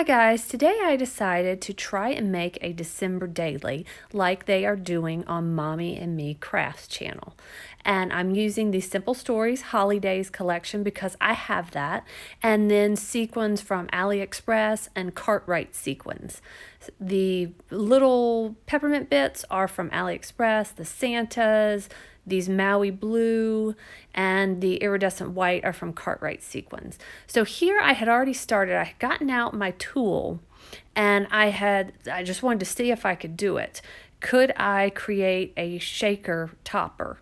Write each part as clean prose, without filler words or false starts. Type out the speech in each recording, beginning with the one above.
Hi guys, today I decided to try and make a December daily like they are doing on Mommy and Me Crafts channel. And I'm using the Simple Stories Holidays collection because I have that, and then sequins from AliExpress and Cartwright sequins. The little peppermint bits are from AliExpress, the Santas, these Maui blue, and the iridescent white are from Cartwright sequins. So here I had already started. I had gotten out my tool and I just wanted to see if I could do it. Could I create a shaker topper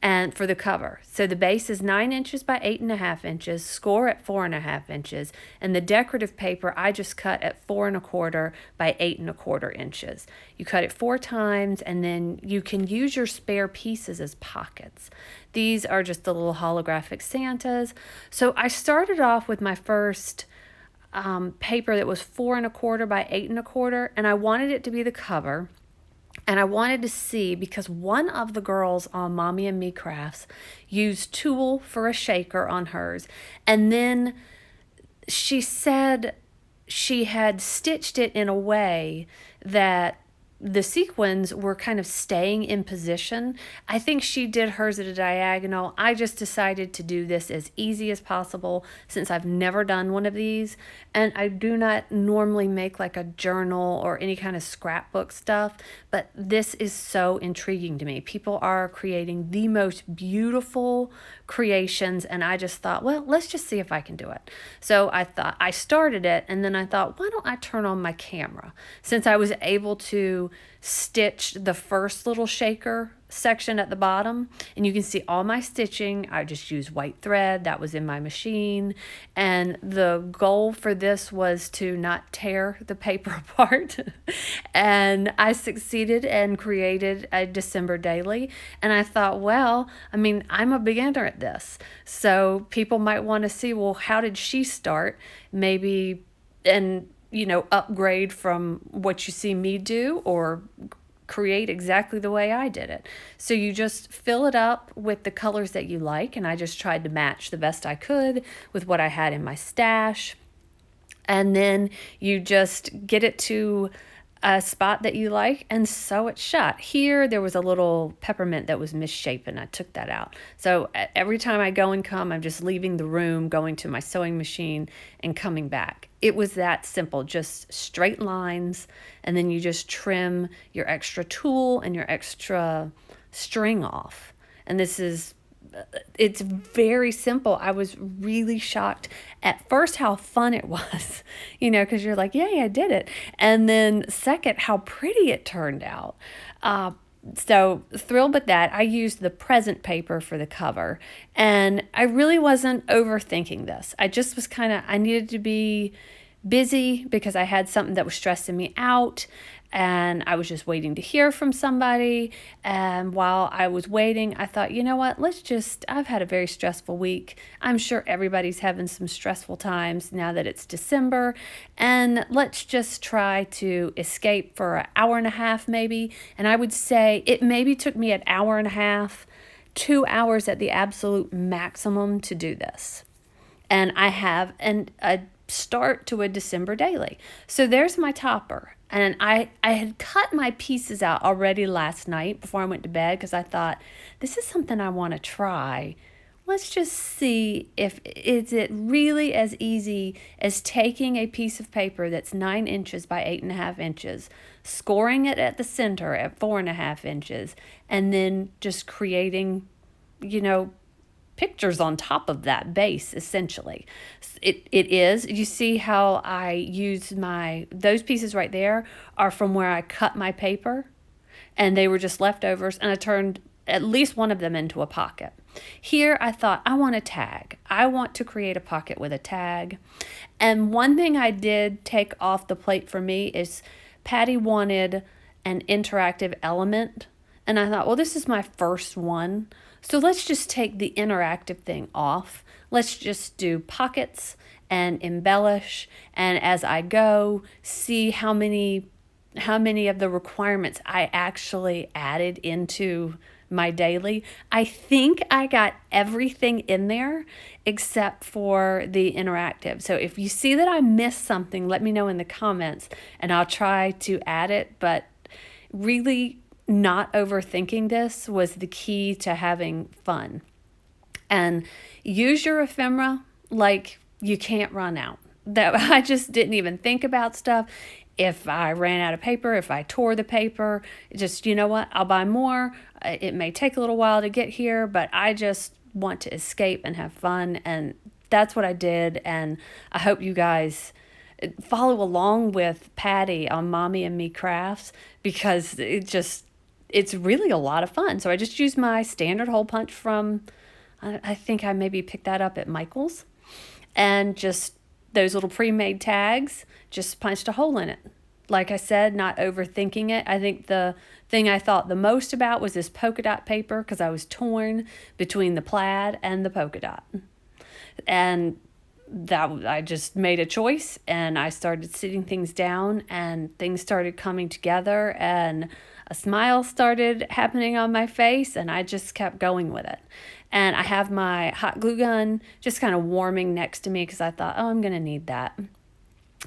and for the cover? So the base is 9 inches by 8.5 inches, score at 4.5 inches, and the decorative paper I just cut at 4.25 by 8.25 inches. You cut it 4 times, and then you can use your spare pieces as pockets. These are just the little holographic Santas. So I started off with my first paper that was 4.25 by 8.25, and I wanted it to be the cover. And I wanted to see, because one of the girls on Mommy and Me Crafts used tulle for a shaker on hers. And then she said she had stitched it in a way that the sequins were kind of staying in position. I think she did hers at a diagonal. I just decided to do this as easy as possible since I've never done one of these. And I do not normally make like a journal or any kind of scrapbook stuff, but this is so intriguing to me. People are creating the most beautiful creations, and I just thought, well, let's just see if I can do it. So I started it, and then I thought, why don't I turn on my camera? Since I was able to stitch the first little shaker section at the bottom, and you can see all my stitching. I just used white thread that was in my machine, and the goal for this was to not tear the paper apart. And I succeeded and created a December daily. And I thought, well, I mean, I'm a beginner at this, so people might want to see, well, how did she start? Maybe, and upgrade from what you see me do, or create exactly the way I did it. So you just fill it up with the colors that you like, and I just tried to match the best I could with what I had in my stash. And then you just get it to a spot that you like and sew it shut. Here there was a little peppermint that was misshapen. I took that out. So every time I go and come, I'm just leaving the room, going to my sewing machine and coming back. It was that simple, just straight lines, and then you just trim your extra tulle and your extra string off. And it's very simple. I was really shocked at first how fun it was, because you're like, yay, I did it. And then second, how pretty it turned out. So thrilled with that. I used the present paper for the cover, and I really wasn't overthinking this. I just was I needed to be busy because I had something that was stressing me out, and I was just waiting to hear from somebody. And while I was waiting, I thought, you know what, I've had a very stressful week. I'm sure everybody's having some stressful times now that it's December, and let's just try to escape for an hour and a half maybe. And I would say it maybe took me an hour and a half, 2 hours at the absolute maximum to do this. And I have a start to a December daily. So there's my topper. And I had cut my pieces out already last night before I went to bed, because I thought, this is something I want to try. Let's just see if is it really as easy as taking a piece of paper that's 9 inches by 8.5 inches, scoring it at the center at 4.5 inches, and then just creating, pictures on top of that base, essentially. It is. You see how I use those pieces right there are from where I cut my paper, and they were just leftovers, and I turned at least one of them into a pocket. Here I thought, I want a tag. I want to create a pocket with a tag. And one thing I did take off the plate for me is Patty wanted an interactive element, and I thought, well, this is my first one, so let's just take the interactive thing off. Let's just do pockets and embellish, and as I go, see how many of the requirements I actually added into my daily. I think I got everything in there except for the interactive. So if you see that I missed something, let me know in the comments and I'll try to add it. But really, not overthinking this was the key to having fun. And use your ephemera like you can't run out. That I just didn't even think about stuff. If I ran out of paper, if I tore the paper, just, you know what, I'll buy more. It may take a little while to get here, but I just want to escape and have fun. And that's what I did. And I hope you guys follow along with Patty on Mommy and Me Crafts, because it's really a lot of fun. So I just used my standard hole punch from, I think I maybe picked that up at Michael's, and just those little pre-made tags, just punched a hole in it. Like I said, not overthinking it. I think the thing I thought the most about was this polka dot paper, because I was torn between the plaid and the polka dot. And that I just made a choice, and I started sitting things down, and things started coming together, and a smile started happening on my face, and I just kept going with it. And I have my hot glue gun just kind of warming next to me, because I thought, oh, I'm going to need that.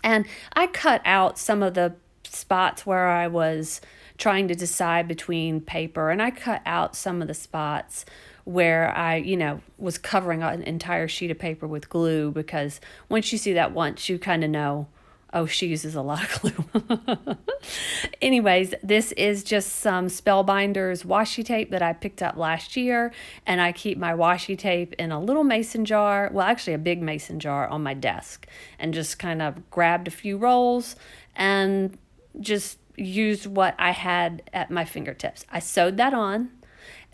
And I cut out some of the spots where I was trying to decide between paper, and I cut out some of the spots where I, was covering an entire sheet of paper with glue, because once you see that once, you kind of know, oh, she uses a lot of glue. Anyways, this is just some Spellbinders washi tape that I picked up last year, and I keep my washi tape in a little mason jar, well, actually a big mason jar on my desk, and just kind of grabbed a few rolls and just used what I had at my fingertips. I sewed that on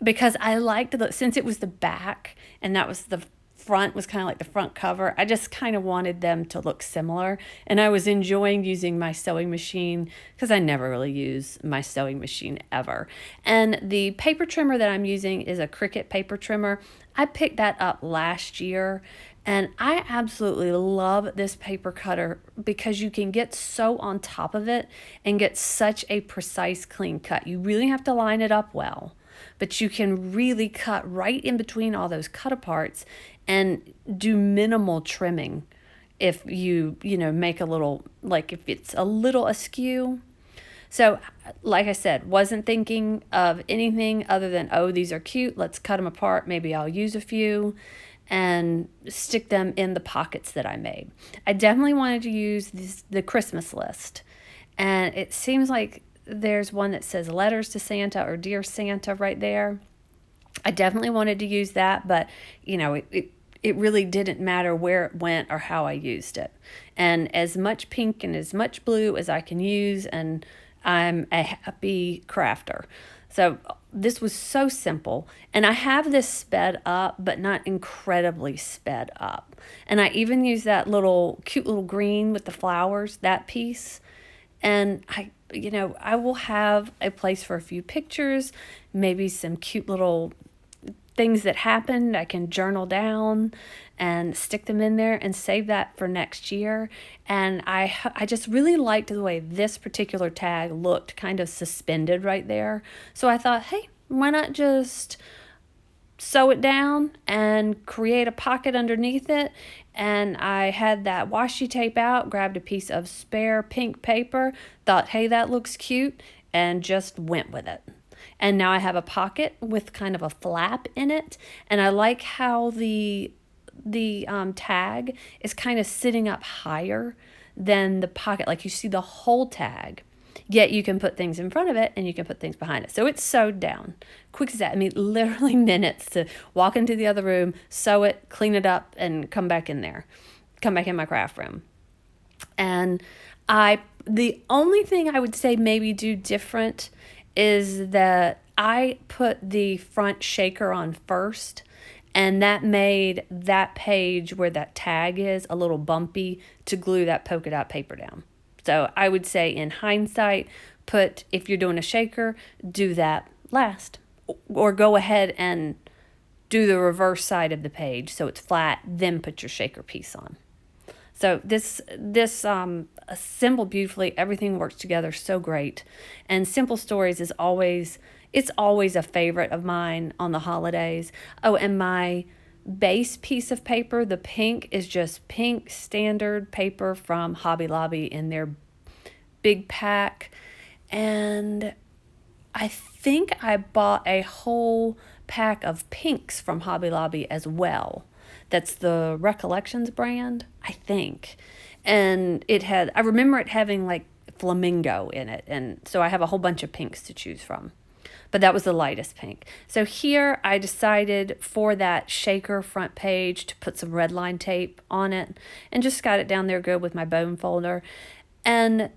because I liked since it was the back and that was the front, was kind of like the front cover, I just kind of wanted them to look similar. And I was enjoying using my sewing machine, because I never really use my sewing machine ever. And the paper trimmer that I'm using is a Cricut paper trimmer. I picked that up last year, and I absolutely love this paper cutter because you can get so on top of it and get such a precise, clean cut. You really have to line it up well, but you can really cut right in between all those cut aparts and do minimal trimming if you make a little, like if it's a little askew. So like I said, wasn't thinking of anything other than, oh, these are cute, let's cut them apart, maybe I'll use a few and stick them in the pockets that I made. I definitely wanted to use the Christmas list, and it seems like there's one that says letters to Santa or Dear Santa right there. I definitely wanted to use that, but it really didn't matter where it went or how I used it. And as much pink and as much blue as I can use, and I'm a happy crafter. So this was so simple, and I have this sped up, but not incredibly sped up. And I even use that cute little green with the flowers, that piece. And I will have a place for a few pictures, maybe some cute little things that happened. I can journal down and stick them in there and save that for next year. And I just really liked the way this particular tag looked kind of suspended right there. So I thought, hey, why not just sew it down and create a pocket underneath it. And I had that washi tape out, grabbed a piece of spare pink paper, thought, hey, that looks cute, and just went with it. And now I have a pocket with kind of a flap in it, and I like how the tag is kind of sitting up higher than the pocket. Like you see the whole tag, yet you can put things in front of it and you can put things behind it. So it's sewed down. Quick as that. I mean, literally minutes to walk into the other room, sew it, clean it up, and come back in there. Come back in my craft room. And the only thing I would say maybe do different is that I put the front shaker on first, and that made that page where that tag is a little bumpy to glue that polka dot paper down. So I would say in hindsight, if you're doing a shaker, do that last, or go ahead and do the reverse side of the page so it's flat, then put your shaker piece on. So this assembled beautifully. Everything works together so great. And Simple Stories is always It's always a favorite of mine on the holidays. Oh, and my base piece of paper, the pink, is just pink standard paper from Hobby Lobby in their big pack. And I think I bought a whole pack of pinks from Hobby Lobby as well. That's the Recollections brand, I think. And I remember it having like flamingo in it. And so I have a whole bunch of pinks to choose from. But that was the lightest pink. So here I decided for that shaker front page to put some red line tape on it and just got it down there good with my bone folder. And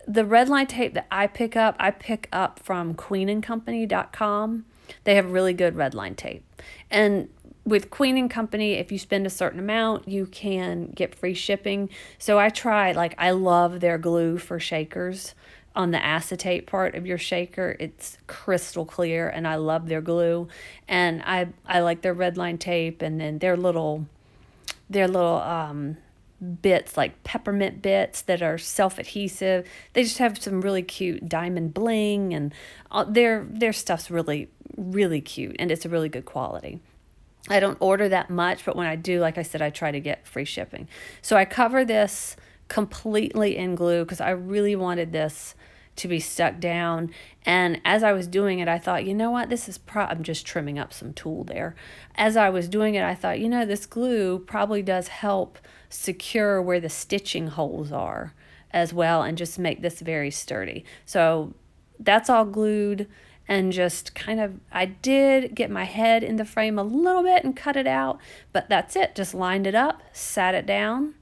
the red line tape that I pick up from queenandcompany.com. They have really good red line tape. And with Queen and Company, if you spend a certain amount, you can get free shipping. So I love their glue for shakers. On the acetate part of your shaker, it's crystal clear, and I love their glue. And I like their red line tape, and then their little bits, like peppermint bits that are self-adhesive. They just have some really cute diamond bling, and their stuff's really, really cute, and it's a really good quality. I don't order that much, but when I do, like I said, I try to get free shipping. So I cover this completely in glue because I really wanted this to be stuck down. And as I was doing it, I thought, you know what, I'm just trimming up some tulle there. As I was doing it, I thought, this glue probably does help secure where the stitching holes are as well and just make this very sturdy. So that's all glued. And just I did get my head in the frame a little bit and cut it out, but that's it. Just lined it up, sat it down,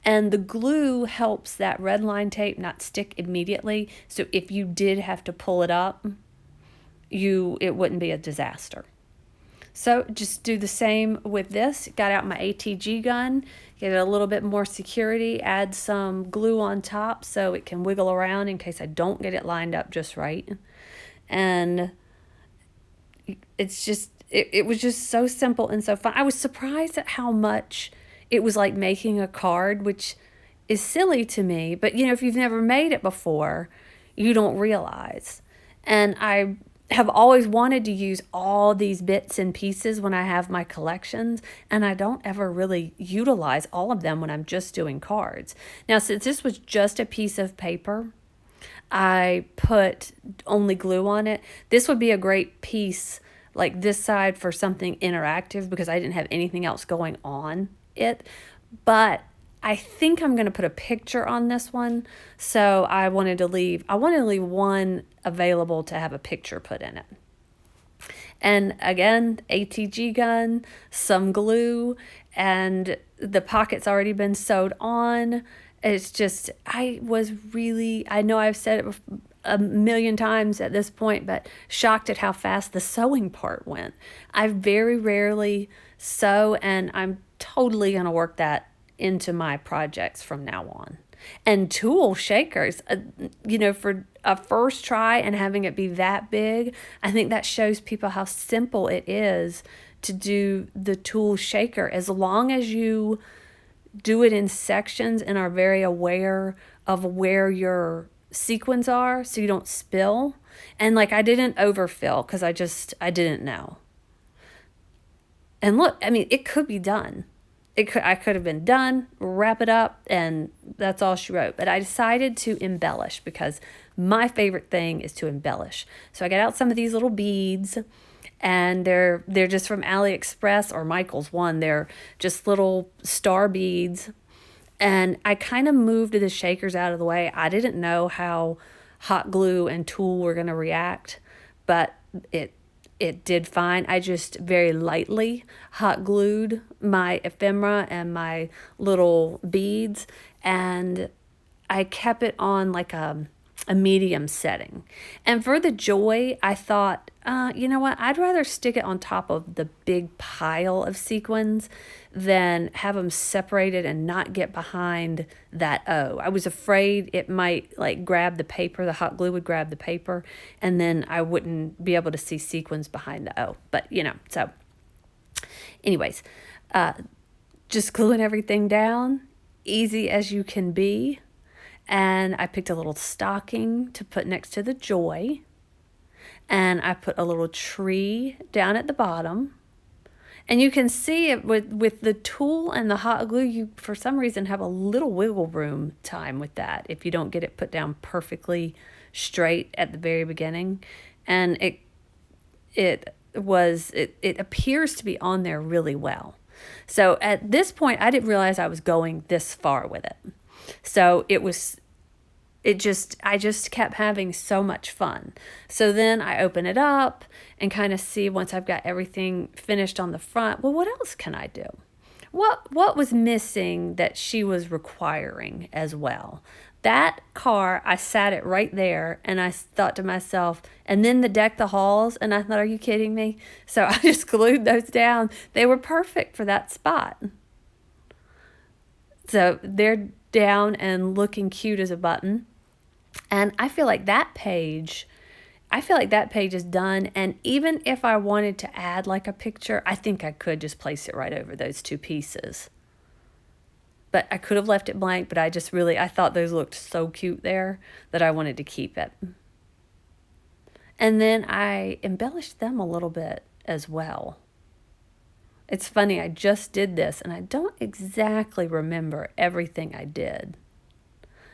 and the glue helps that red line tape not stick immediately. So if you did have to pull it up, it wouldn't be a disaster. So just do the same with this. Got out my ATG gun, give it a little bit more security, add some glue on top so it can wiggle around in case I don't get it lined up just right. And it's just, it was just so simple and so fun. I was surprised at how much it was like making a card, which is silly to me. But, if you've never made it before, you don't realize. And I have always wanted to use all these bits and pieces when I have my collections, and I don't ever really utilize all of them when I'm just doing cards. Now, since this was just a piece of paper, I put only glue on it. This would be a great piece like this side for something interactive because I didn't have anything else going on it. But I think I'm going to put a picture on this one. So I wanted to leave one available to have a picture put in it. And again, ATG gun, some glue, and the pocket's already been sewed on. It's just, I know I've said it a million times at this point, but shocked at how fast the sewing part went. I very rarely sew, and I'm totally going to work that into my projects from now on. And tulle shakers, for a first try and having it be that big, I think that shows people how simple it is to do the tulle shaker. As long as you do it in sections and are very aware of where your sequins are so you don't spill. And I didn't overfill because I didn't know. And look, it could be done. I could have been done, wrap it up, and that's all she wrote. But I decided to embellish because my favorite thing is to embellish. So I got out some of these little beads, and they're just from AliExpress or Michael's one. They're just little star beads. And I kind of moved the shakers out of the way. I didn't know how hot glue and tulle were going to react, but it did fine. I just very lightly hot glued my ephemera and my little beads, and I kept it on like a medium setting. And for the joy, I thought, you know what? I'd rather stick it on top of the big pile of sequins than have them separated and not get behind that O. I was afraid it might grab the paper, the hot glue would grab the paper, and then I wouldn't be able to see sequins behind the O. But, so anyways, just gluing everything down, easy as you can be. And I picked a little stocking to put next to the joy. and I put a little tree down at the bottom. And you can see it with the tool and the hot glue, you for some reason have a little wiggle room time with that if you don't get it put down perfectly straight at the very beginning. And it appears to be on there really well. So at this point I didn't realize I was going this far with it. So I just kept having so much fun. So then I open it up and kind of see, once I've got everything finished on the front, well, what else can I do? What was missing that she was requiring as well? That car, I sat it right there and I thought to myself, and then the deck the halls, and I thought, are you kidding me? So I just glued those down. They were perfect for that spot. So they're down and looking cute as a button. And I feel like that page is done. And even if I wanted to add like a picture, I think I could just place it right over those two pieces. But I could have left it blank, but I thought those looked so cute there that I wanted to keep it. And then I embellished them a little bit as well. It's funny, I just did this and I don't exactly remember everything I did.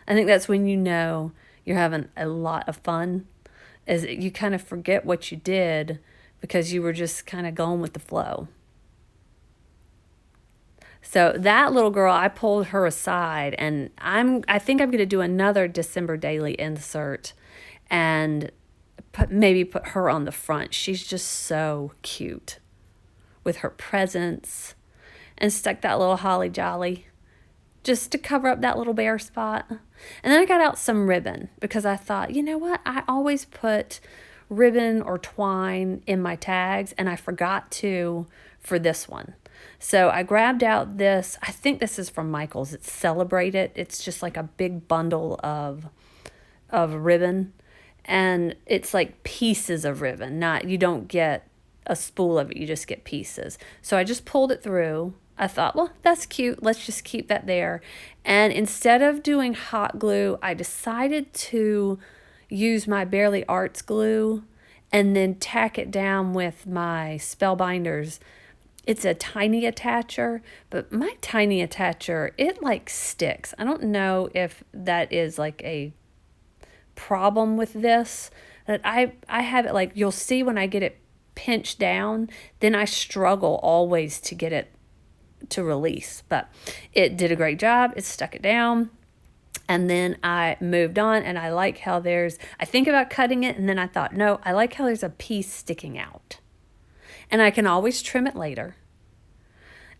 I think that's when you know you're having a lot of fun, is you kind of forget what you did because you were just kind of going with the flow. So that little girl, I pulled her aside, and I think I'm going to do another December daily insert and maybe put her on the front. She's just so cute with her presents, and stuck that little holly jolly just to cover up that little bare spot. And then I got out some ribbon because I thought, you know what? I always put ribbon or twine in my tags, and I forgot to for this one. So I grabbed out this, I think this is from Michaels. It's Celebrate It. It's just like a big bundle of ribbon, and it's like pieces of ribbon. You don't get a spool of it, you just get pieces. So I just pulled it through. I thought, well, that's cute. Let's just keep that there. And instead of doing hot glue, I decided to use my Bearly Arts glue and then tack it down with my Spellbinders. It's a tiny attacher, but my tiny attacher, it like sticks. I don't know if that is like a problem with this. That I have it, like, you'll see when I get it pinched down, then I struggle always to get it to release, but it did a great job. It stuck it down, and then I moved on. And I like how I think about cutting it, and then I thought, no, I like how there's a piece sticking out, and I can always trim it later.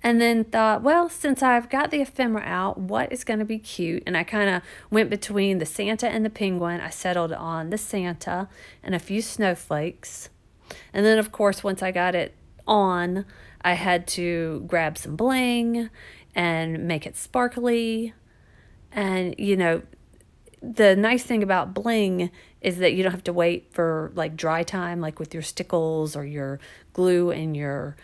And then thought, well, since I've got the ephemera out, what is going to be cute? And I kind of went between the Santa and the penguin. I settled on the Santa and a few snowflakes. And then, of course, once I got it on, I had to grab some bling and make it sparkly. And, the nice thing about bling is that you don't have to wait for like dry time, like with your stickles or your glue and your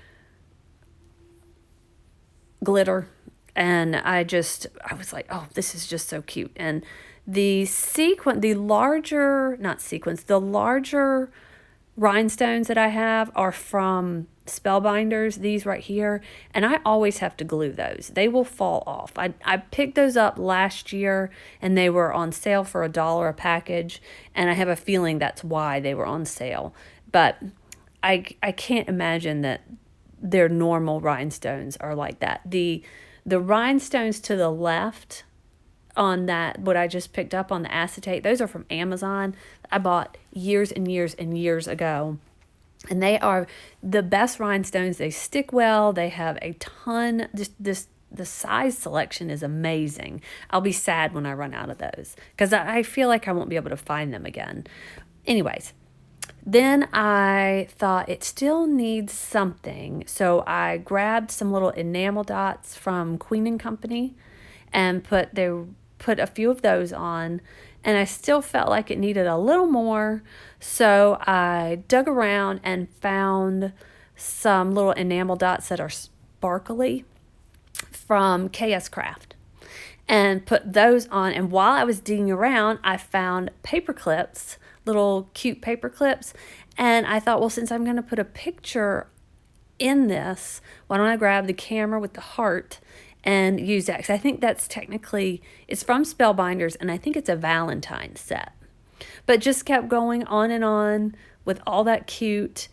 glitter. And I was like, oh, this is just so cute. And the larger rhinestones that I have are from Spellbinders, these right here, and I always have to glue those. They will fall off. I picked those up last year, and they were on sale for $1 a package, and I have a feeling that's why they were on sale. But I can't imagine that their normal rhinestones are like that. The rhinestones to the left on that, what I just picked up on the acetate, those are from Amazon. I bought years and years and years ago. And they are the best rhinestones. They stick well. They have a ton. The size selection is amazing. I'll be sad when I run out of those because I feel like I won't be able to find them again. Anyways, then I thought it still needs something. So I grabbed some little enamel dots from Queen & Company and put a few of those on. And I still felt like it needed a little more. So I dug around and found some little enamel dots that are sparkly from KS Craft. and put those on. And while I was digging around, I found paper clips, little cute paper clips. And I thought, well, since I'm going to put a picture in this, why don't I grab the camera with the heart and use that? Because I think that's technically, it's from Spellbinders, and I think it's a Valentine's set. But just kept going on and on with all that cute.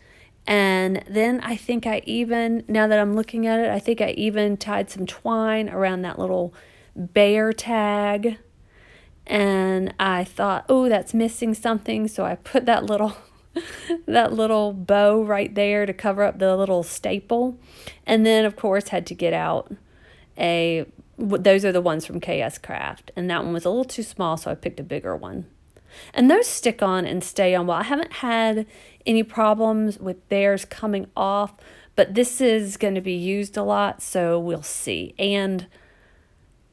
And then I think I even, now that I'm looking at it, I think I even tied some twine around that little bear tag. And I thought, oh, that's missing something. So I put that little that little bow right there to cover up the little staple. And then, of course, had to get out those are the ones from KS Craft. And that one was a little too small, so I picked a bigger one. And those stick on and stay on well. I haven't had any problems with theirs coming off, but this is going to be used a lot, so we'll see. And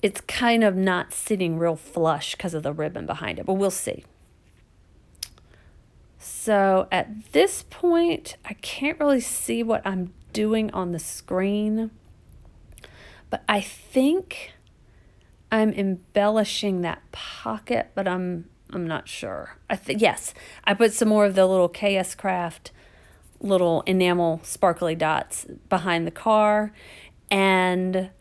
it's kind of not sitting real flush because of the ribbon behind it, but we'll see. So at this point, I can't really see what I'm doing on the screen, but I think I'm embellishing that pocket, but I'm not sure. Yes, I put some more of the little KS Craft little enamel sparkly dots behind the car, and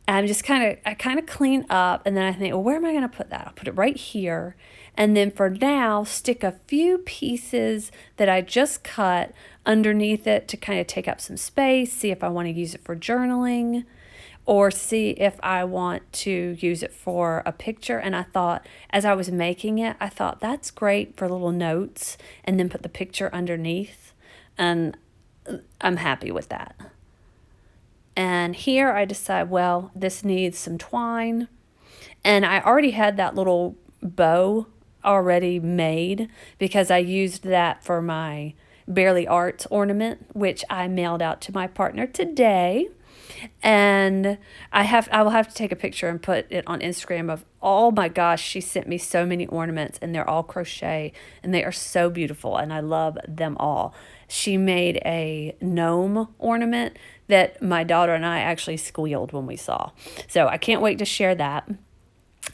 I'm just I kind of clean up, and then I think, well, where am I going to put that? I'll put it right here. And then for now, stick a few pieces that I just cut underneath it to kind of take up some space, see if I want to use it for journaling or see if I want to use it for a picture. And I thought, as I was making it, I thought that's great for little notes and then put the picture underneath. And I'm happy with that. And here I decide, well, this needs some twine. And I already had that little bow already made because I used that for my Barely Arts ornament, which I mailed out to my partner today. And I will have to take a picture and put it on Instagram of, oh my gosh, she sent me so many ornaments and they're all crochet and they are so beautiful and I love them all. She made a gnome ornament that my daughter and I actually squealed when we saw. So I can't wait to share that.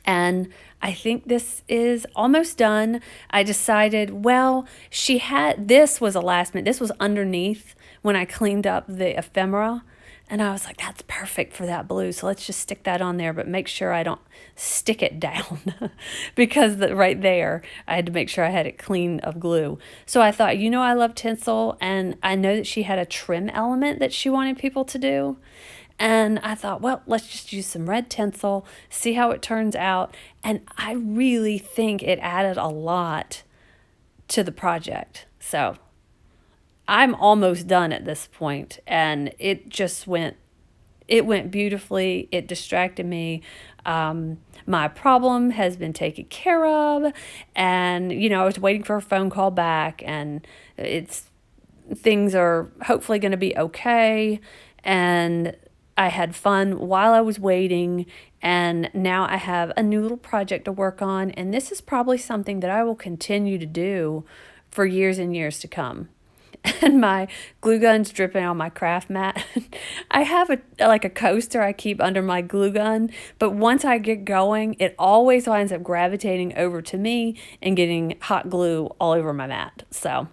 And I think this is almost done. I decided, well, this was a last minute. This was underneath when I cleaned up the ephemera. And I was like, that's perfect for that blue. So let's just stick that on there, but make sure I don't stick it down because right there, I had to make sure I had it clean of glue. So I thought, I love tinsel, and I know that she had a trim element that she wanted people to do. And I thought, well, let's just use some red tinsel, see how it turns out. And I really think it added a lot to the project. So I'm almost done at this point, and it went beautifully. It distracted me. My problem has been taken care of, and I was waiting for a phone call back, and things are hopefully going to be okay. And I had fun while I was waiting, and now I have a new little project to work on, and this is probably something that I will continue to do for years and years to come. And my glue gun's dripping on my craft mat. I have a coaster I keep under my glue gun, but once I get going, it always winds up gravitating over to me and getting hot glue all over my mat. So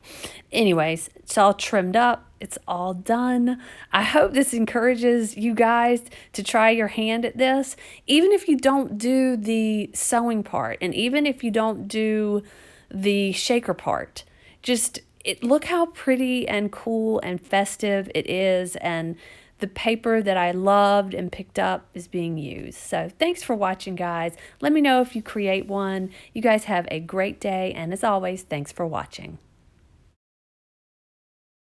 anyways, it's all trimmed up. It's all done. I hope this encourages you guys to try your hand at this, even if you don't do the sewing part and even if you don't do the shaker part. Look how pretty and cool and festive it is, and the paper that I loved and picked up is being used. So thanks for watching, guys. Let me know if you create one. You guys have a great day, and as always, thanks for watching.